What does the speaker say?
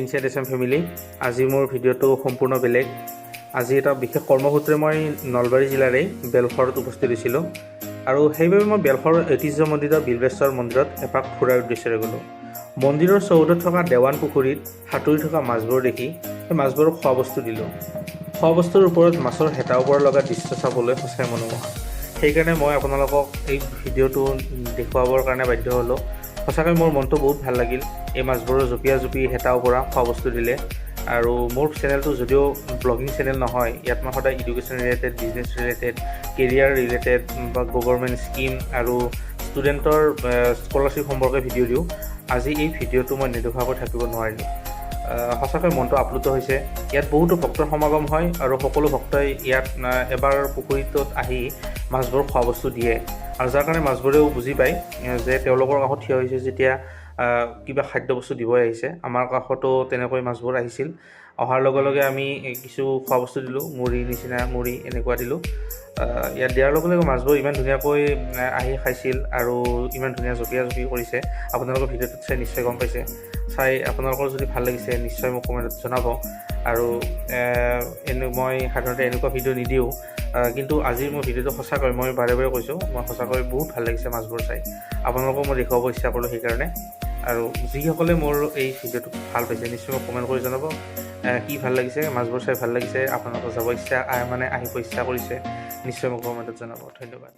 Inside SM family. আজি মোৰ ভিডিঅ'টো সম্পূৰ্ণ বেলেগ। আজি এটা বিশেষ কৰ্মসূত্ৰে মই নলবাৰী জিলাৰে বেলশৰত উপস্থিত হৈছিলোঁ আৰু সেইবাবে মই বেলশৰ ঐতিহ্য মন্দিৰ বিলবেশ্বৰ মন্দিৰত এপাক ফুৰাৰ উদ্দেশ্যৰে গ'লোঁ। মন্দিৰৰ চৌহদত থকা দেৱান পুখুৰীত সাঁতুৰি থকা মাছবোৰ দেখি সেই মাছবোৰক খোৱা বস্তু দিলোঁ। খোৱা বস্তুৰ ওপৰত মাছৰ হেতাৰ ওপৰত লগা দৃশ্য চাবলৈ সঁচাই মনোমোহা। সেইকাৰণে মই আপোনালোকক এই ভিডিঅ'টো দেখুৱাবৰ কাৰণে বাধ্য হ'লোঁ। সঁচাকৈ মোৰ মনটো বহুত ভাল লাগিল। এই মাছবোৰৰ জঁপি হেতাৰ পৰা খোৱা বস্তু দিলে। আৰু মোৰ চেনেলটো যদিও ব্লগিং চেনেল নহয়, ইয়াত মই সদায় education related, business related, career related বা গভৰ্ণমেণ্ট স্কিম আৰু ষ্টুডেণ্টৰ স্কলাৰশ্বিপ সম্পৰ্কে ভিডিঅ' দিওঁ। আজি এই ভিডিঅ'টো মই নেদেখুৱাকৈ থাকিব নোৱাৰিলোঁ। সঁচাকৈ মনটো আপ্লুত হৈছে। ইয়াত বহুতো ভক্তৰ সমাগম হয় আৰু সকলো ভক্তই ইয়াত এবাৰ পুখুৰীটোত আহি মাছবোৰ খোৱা বস্তু দিয়ে আৰু যাৰ কাৰণে মাছবোৰেও বুজি পায় যে তেওঁলোকৰ কাষত থিয় হৈছে যেতিয়া কিবা খাদ্য বস্তু দিবই আহিছে। আমাৰ কাষতো তেনেকৈ মাছবোৰ আহিছিল। অহাৰ লগে লগে আমি কিছু খোৱা বস্তু দিলোঁ, মুড়ি নিচিনা মুড়ি এনেকুৱা দিলোঁ। ইয়াত দিয়াৰ লগে লগে মাছবোৰ ইমান ধুনীয়াকৈ আহি খাইছিল আৰু ইমান ধুনীয়া জঁপি কৰিছে। আপোনালোকৰ ভিডিঅ'টোত চাই নিশ্চয় গম পাইছে। চাই আপোনালোকৰ যদি ভাল লাগিছে নিশ্চয় মোক কমেণ্টত জনাব। আৰু মই সাধাৰণতে এনেকুৱা ভিডিঅ' নিদিওঁ, কিন্তু আজিৰ মোৰ ভিডিঅ'টো সঁচাকৈ মই বাৰে বাৰে কৈছোঁ, মই সঁচাকৈ বহুত ভাল লাগিছে মাছবোৰ চাই। আপোনালোকক মই দেখুৱাব ইচ্ছা কৰিলোঁ সেইকাৰণে। আৰু যিসকলে মোৰ এই ভিডিঅ'টো ভাল পাইছে নিশ্চয় মোক কমেণ্ট কৰি জনাব কি ভাল লাগিছে, মাছবোৰ চাই ভাল লাগিছে, আপোনালোকৰ যাব ইচ্ছা আহিব ইচ্ছা কৰিছে, নিশ্চয় মোক কমেণ্টত জনাব। ধন্যবাদ।